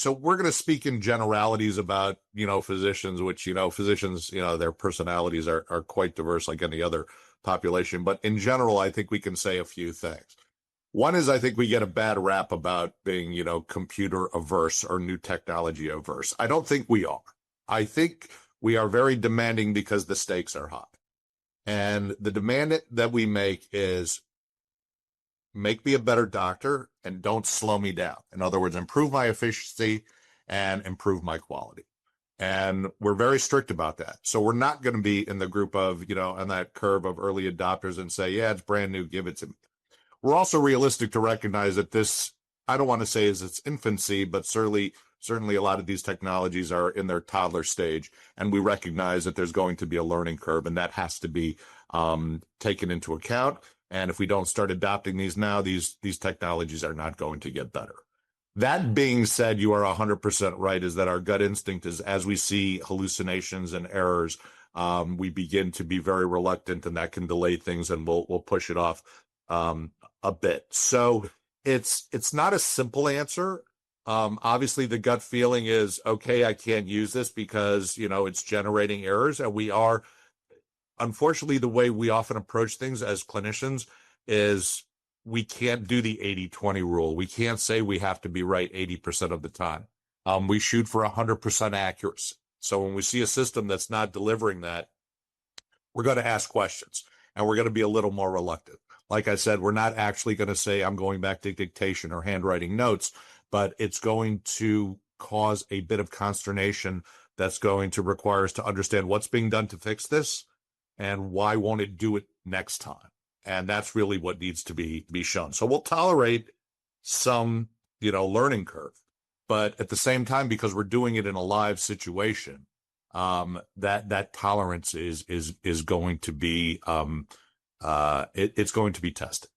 So we're going to speak in generalities about, physicians, which, physicians, their personalities are quite diverse like any other population. But in general, I think we can say a few things. One is I think we get a bad rap about being, computer averse or new technology averse. I don't think we are. I think we are very demanding because the stakes are high. And the demand that we make is make me a better doctor and don't slow me down. In other words, improve my efficiency and improve my quality. And we're very strict about that. So we're not going to be in the group of, on that curve of early adopters and say, yeah, it's brand new, give it to me. We're also realistic to recognize that this, I don't want to say is its infancy, but certainly a lot of these technologies are in their toddler stage. And we recognize that there's going to be a learning curve, and that has to be taken into account. And if we don't start adopting these now, these technologies are not going to get better. That being said, you are 100% right, is that our gut instinct is as we see hallucinations and errors, we begin to be very reluctant, and that can delay things, and we'll push it off a bit. So it's not a simple answer. Obviously, the gut feeling is, okay, I can't use this because, it's generating errors. And we are, unfortunately, the way we often approach things as clinicians is we can't do the 80-20 rule. We can't say we have to be right 80% of the time. We shoot for 100% accuracy. So when we see a system that's not delivering that, we're going to ask questions, and we're going to be a little more reluctant. Like I said, we're not actually going to say I'm going back to dictation or handwriting notes, but it's going to cause a bit of consternation that's going to require us to understand what's being done to fix this and why won't it do it next time. And that's really what needs to be shown. So we'll tolerate some, learning curve, but at the same time, because we're doing it in a live situation, that tolerance is going to be, it's going to be tested.